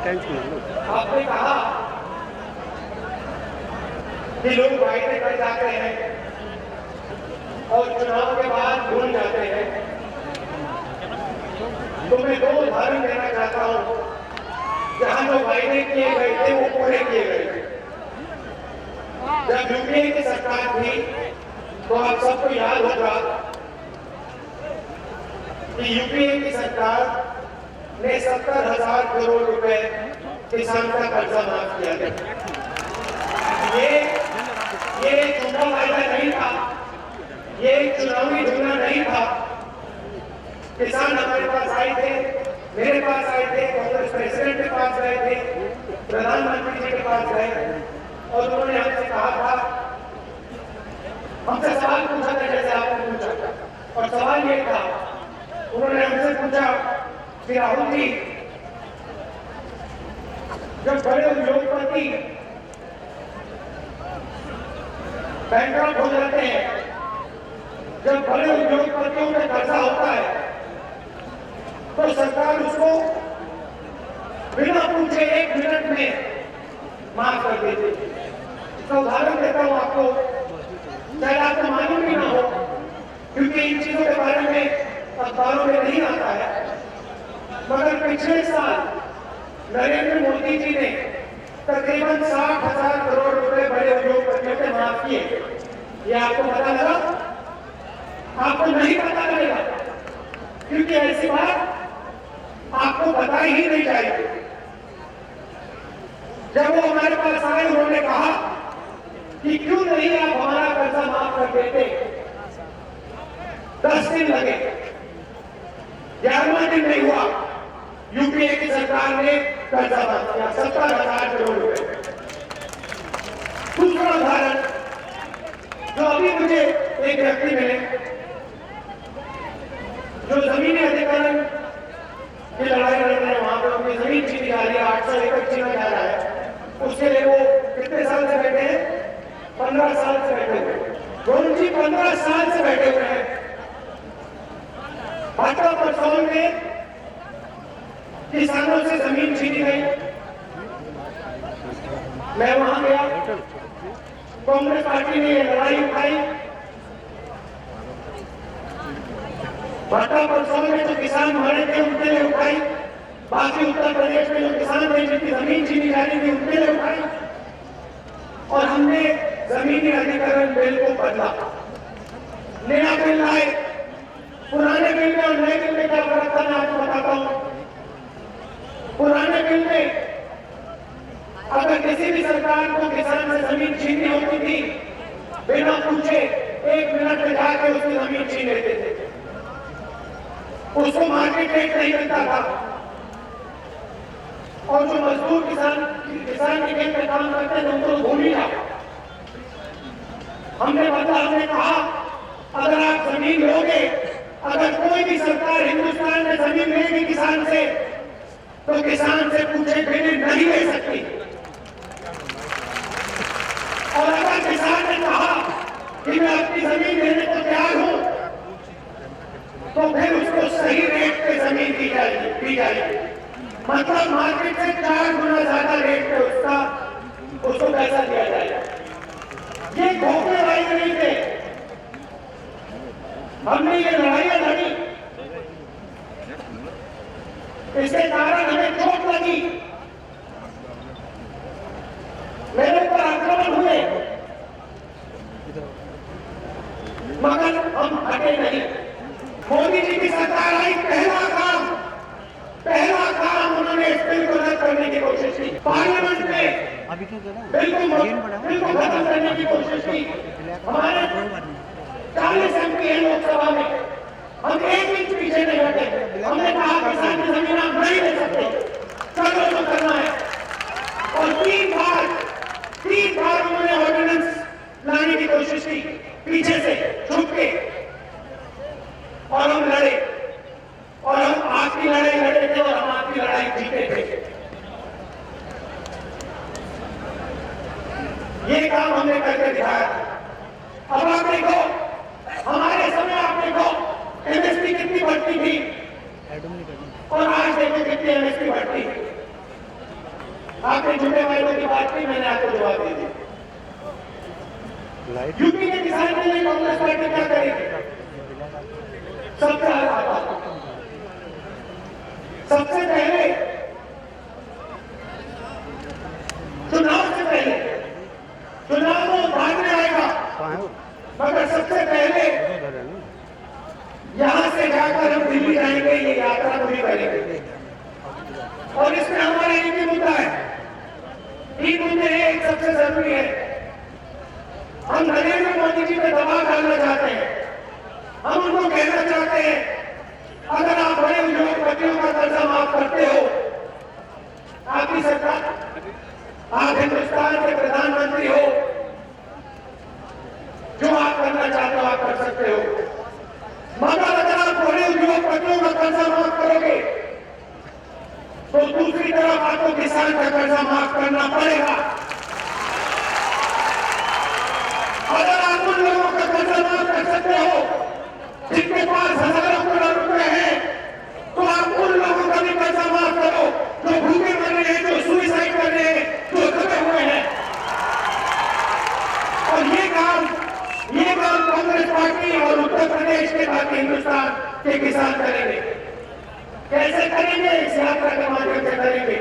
आपने कहा कि लोग वायदे कर जाते हैं और चुनाव के बाद भूल जाते हैं, तो मैं दो उदाहरण देना चाहता हूं जहां जो वायदे किए गए थे वो पूरे किए गए थे। जब यूपीए की सरकार थी तो आप सबको याद होगा कि यूपीए की सरकार ने 70,000 करोड़ रुपए किसान का कर्जा माफ किया गया। ये झूठा वायदा नहीं था, ये चुनावी जुमला नहीं था। किसान हमारे पास आए थे, मेरे पास आए थे, कांग्रेस प्रेसिडेंट के पास गए थे, प्रधानमंत्री जी के पास गए और उन्होंने हमसे कहा था, हमसे सवाल पूछा था जैसे आपने पूछा, और सवाल ये था, उन्होंने हमसे पूछा कि राहुल जी, जब बड़े उद्योगपति बैंकरप्ट हो जाते हैं, जब बड़े उद्योगपतियों में कर्जा होता है तो सरकार उसको बिना पूछे 1 मिनट में माफ कर देती है। इसका उदाहरण देता हूं आपको, शायद आपको मालूम भी ना हो क्योंकि इन चीजों के बारे में अखबारों में नहीं आता है, मगर पिछले साल नरेंद्र मोदी जी ने तकरीबन 60,000 करोड़ रुपए बड़े उद्योगपतियों के माफ किए। ये आपको पता लगा? आपको नहीं पता लगेगा क्योंकि ऐसी बात आपको पता ही नहीं चाहिए। जब वो हमारे पास आए उन्होंने कहा कि क्यों नहीं आप हमारा कर्जा माफ कर देते। 10 दिन लगे, 11वां दिन नहीं हुआ, यूपीए की सरकार ने कर्जा माफ किया 70,000 करोड़ रुपए। दूसरा उदाहरण, जो अभी मुझे एक व्यक्ति मिले जो जमीनी अधिकरण की लड़ाई लड़ रहे हैं, वहां पर अपनी जमीन छीनी जा रही है, 800 एकड़ छीना जा रहा है, उसके लिए वो कितने साल से बैठे हैं? 15 साल से बैठे हुए हैं। वरुण जी 15 साल से बैठे हुए हैं। भाजपा परसौल में किसानों से जमीन छीनी गई, मैं वहां गया, कांग्रेस पार्टी ने लड़ाई उठाई। भाजपा परसौल में जो किसान मारे थे उनके लिए उठाई, बाकी उत्तर प्रदेश में जो किसान थे जिनकी जमीन छीनी जा रही थी उनके लिए उठाई, और हमने जमीनी अधिकरण बिल को बदला। नया बिल लाए, पुराने बिल में और नए बिल में क्या फर्क था मैं आपको बताता हूं। पुराने बिल में अगर किसी भी सरकार को किसान से जमीन छीननी होती थी, बिना पूछे 1 मिनट में जाके उसकी जमीन छीन लेते थे, उसको मार्केट रेट नहीं मिलता था, और जो मजदूर किसान के खेत में काम करते थे उनको भूल ही जाओ। हमने कहा अगर आप जमीन लोगे, अगर कोई भी सरकार हिंदुस्तान में जमीन लेगी किसान से, तो किसान से पूछे बिना नहीं ले सकती। और अगर किसान ने कहा कि मैं अपनी जमीन देने को तैयार हूं, तो फिर उसको सही रेट पे जमीन दी जाएगी। मतलब मार्केट से 4 गुना ज्यादा रेट पे उसको पैसा दिया जाएगा। ये धोखे वाले नहीं थे, हमने ये लड़ाइयां लड़ी, इसके कारण हमें चोट लगी, मेरे ऊपर आक्रमण हुए, मगर हम हटे नहीं। मोदी जी की सरकार आई, पहला काम उन्होंने इस बिल को रद्द करने की कोशिश की। पार्लियामेंट में बिल को खत्म करने की कोशिश की। हमारे 40 MP है लोकसभा में, हम 1 इंच पीछे नहीं हटे। हमने कहा किसान की जमीन आप नहीं ले सकते, चलो जो करना है। और 3 बार उन्होंने ऑर्डिनेंस लाने की कोशिश की पीछे से छुप के, और हम लड़े, और हम आपकी लड़ाई लड़े थे और हम आपकी लड़ाई जीते थे। ये काम हमने करके दिखाया। अब आप देखो, हमारे समय आप देखो एमएसपी कितनी बढ़ती थी, और आज देखो कितनी एमएसपी बढ़ती है। आपने झूठे वायदों की बात की, मैंने आपको जवाब दे दिया। यूपी के किसान के लिए कांग्रेस पार्टी क्या करेगी? सबसे पहले चुनाव से पहले, चुनाव तो बाद में आएगा, मगर सबसे पहले यहां से जाकर हम दिल्ली जाएंगे, ये यात्रा पूरी करेंगे। और इसमें हमारा एक ही मुद्दा है, तीन मुद्दे हैं, एक सबसे जरूरी है। हम नरेंद्र मोदी जी पे दबाव डालना चाहते हैं। हम उनको कहना चाहते हैं, अगर आप बड़े उद्योगपतियों का कर्जा माफ करते हो, आपकी सरकार, आप हिंदुस्तान के प्रधानमंत्री हो, जो आप करना चाहते हो आप कर सकते हो। मगर अगर आप बड़े उद्योगपतियों का कर्जा माफ करोगे तो दूसरी तरफ आपको किसान का कर्जा माफ करना पड़ेगा। अगर आप उन लोगों का कर्जा माफ कर सकते हो जिनके पास हजारों करोड़ रुपए हैं, तो आप उन लोगों का भी कर्जा माफ करो जो भूखे मर रहे हैं, जो सुसाइड कर रहे हैं, जो दबे हुए हैं। और ये काम कांग्रेस पार्टी और उत्तर प्रदेश के बाकी हिंदुस्तान के किसान करेंगे। कैसे करेंगे? इस यात्रा के माध्यम से करेंगे।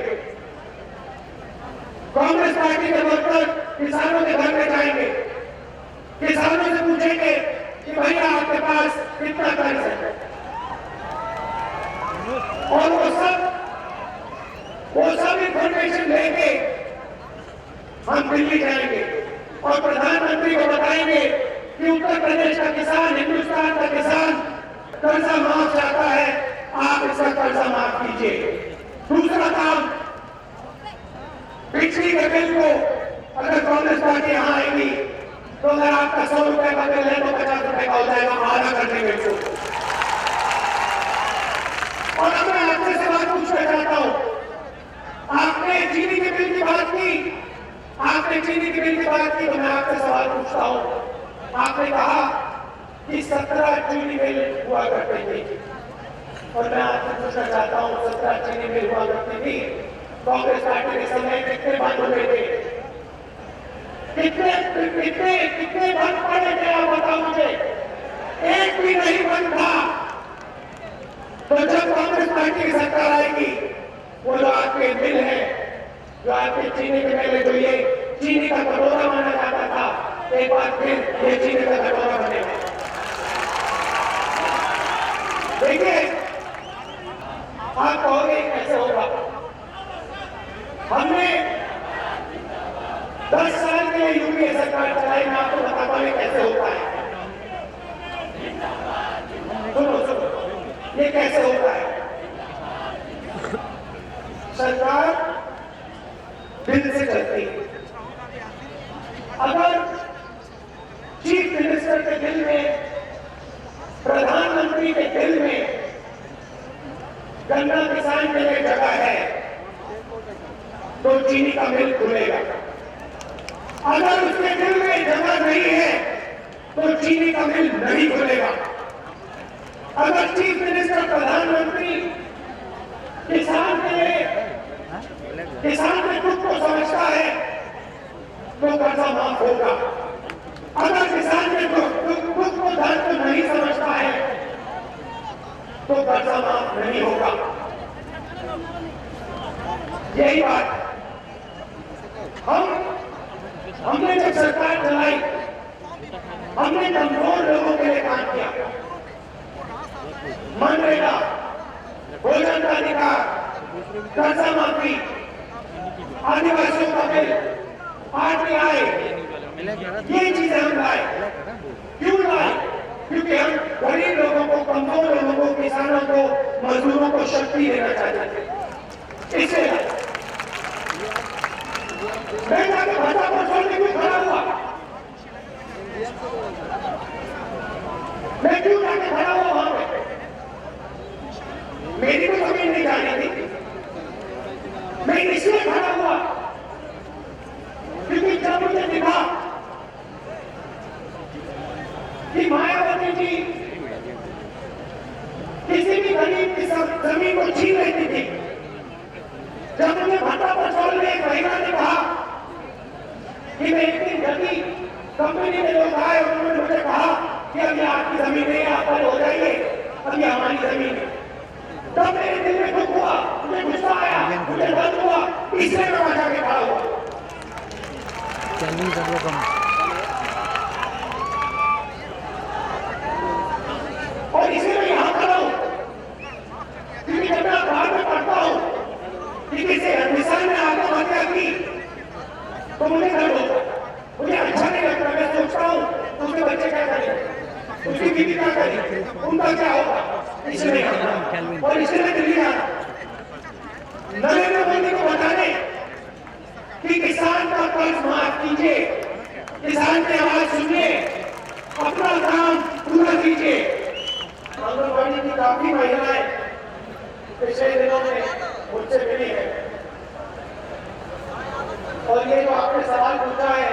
कांग्रेस पार्टी के वर्कर किसानों के घर में जाएंगे, किसानों से पूछेंगे कि भैया आपके पास कितना कर्ज है, और वो सब इंफॉर्मेशन लेके हम दिल्ली जाएंगे और प्रधानमंत्री को बताएंगे कि उत्तर प्रदेश का किसान, हिंदुस्तान का किसान कर्जा माफ चाहता है, आप इसका कर्जा माफ कीजिए। दूसरा काम, बिजली के बिल को अगर कांग्रेस पार्टी यहां आएगी तो अगर आपका 100 रुपए का बिल है तो 50 रुपए का हो जाएगा, आधा कर देंगे इसको। और अब मैं आपसे सवाल पूछना चाहता हूं, आपने चीनी के बिल की बात की, तो मैं आपसे सवाल पूछता हूं। आपने कहा कि 17 चीनी मिल हुआ करते थे, और मैं आपसे पूछना चाहता हूं 17 चीनी मिल हुआ करती थी, कांग्रेस पार्टी के समय कितने बंद हुए थे? कितने बंद पड़े थे आप बताओ मुझे? एक भी नहीं बंद था। तो जब कांग्रेस पार्टी की सरकार आएगी, वो जो आपके बिल है, जो आपके चीनी के पहले जो ये चीनी का कटोरा माना जाता था, एक बार फिर ये चीनी का कटोरा बनेगा। देखिए, आप कहोगे कैसे होगा? हमने 10 साल के लिए यूपीए सरकार चलाई, मैं आपको बताता हूं कैसे होता है। सुनो, ये कैसे होता है? सरकार दिल से चलती है। अगर चीफ मिनिस्टर के दिल में, प्रधानमंत्री के दिल में गन्ना किसान के लिए जगह है तो चीनी का मिल खुलेगा। अगर उसके दिल में जगह नहीं है तो चीनी का मिल नहीं खुलेगा। अगर चीफ मिनिस्टर, प्रधानमंत्री किसान में खुद को समझता है तो कर्जा माफ होगा। अगर किसान में खुद को धन को नहीं समझता है तो कर्जा माफ नहीं होगा। यही बात हमने जब सरकार चलाई, हमने कमजोर लोगों के लिए काम किया। मनरेगा, भोजन का अधिकार, कर्जा माफी, आदिवासियों का बिल, आरटीआई, ये चीजें हम लाए। क्यों लाए? क्योंकि हम गरीब लोगों को, कमजोर लोगों को, किसानों को, मजदूरों को शक्ति देना चाहते थे। इसलिए मैं जाके भाजपा को छोड़ के क्यों खड़ा हुआ? मैं क्यों जाके खड़ा हुआ वहां पे? मेरी तो जमीन नहीं जानी थी। मैं इसलिए खड़ा हुआ क्योंकि जब मुझे दिखा कि मायावती जी किसी भी गरीब की जमीन को छीन लेती थी, जब मुझे भाटा पर छोड़ने एक कंपनी के लोग आए, उन्होंने मुझे कहा कि अभी आपकी जमीन नहीं, आप पर हो जाइए, अभी हमारी जमीन है। तब मेरे दिल में दुख हुआ, मुझे गुस्सा आया, मुझे दर्द हुआ, इसलिए मैं वहां जाके खड़ा हुआ। और इसीलिए मैं यहाँ खड़ा हूँ, क्योंकि जब मैं अखबार में पढ़ता हूँ कि किसी हिंदुस्तान में आत्महत्या की तो मुझे दर्द होता है, मुझे अच्छा नहीं लगता। मैं सोचता हूँ उसके बच्चे क्या करेंगे, उसकी बीवी क्या करेगी, उनका क्या होगा। इसलिए और इसलिए दिल्ली आना, नरेंद्र मोदी को बताने कि किसान का कर्ज माफ कीजिए, किसान की आवाज सुनिए, अपना काम पूरा कीजिए। आंगनबाड़ी की काफी महिलाएं पिछले दिनों में मुझसे मिली है, और ये जो आपने सवाल पूछा है,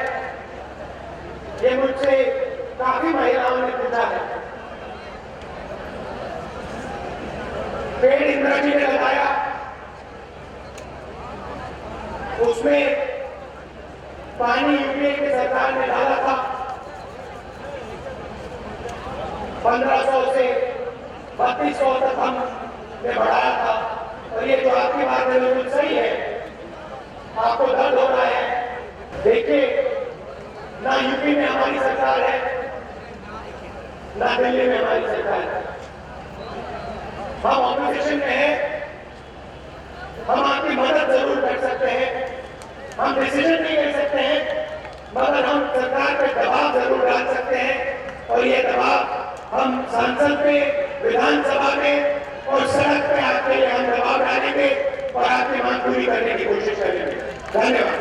ये मुझसे काफी महिलाओं ने पूछा है। पेड़ इंदिरा जी ने लगाया, उसमें पानी यूपीए की सरकार ने डाला था 1500 से 3200 तक हमने बढ़ाया था। और ये जो आपकी बात है बिल्कुल सही है, आपको दर्द हो रहा है। देखिए, ना यूपी में हमारी सरकार है, ना दिल्ली में हमारी सरकार है। हम ऑपोजिशन में हैं, हम आपकी मदद जरूर कर सकते हैं, हम डिसीजन नहीं ले सकते हैं, मगर हम सरकार पे दबाव जरूर डाल सकते हैं। और ये दबाव हम संसद में, विधानसभा में और सड़क पे आपके लिए हम दबाव डालेंगे और आपकी मांग पूरी करने की कोशिश करेंगे। धन्यवाद।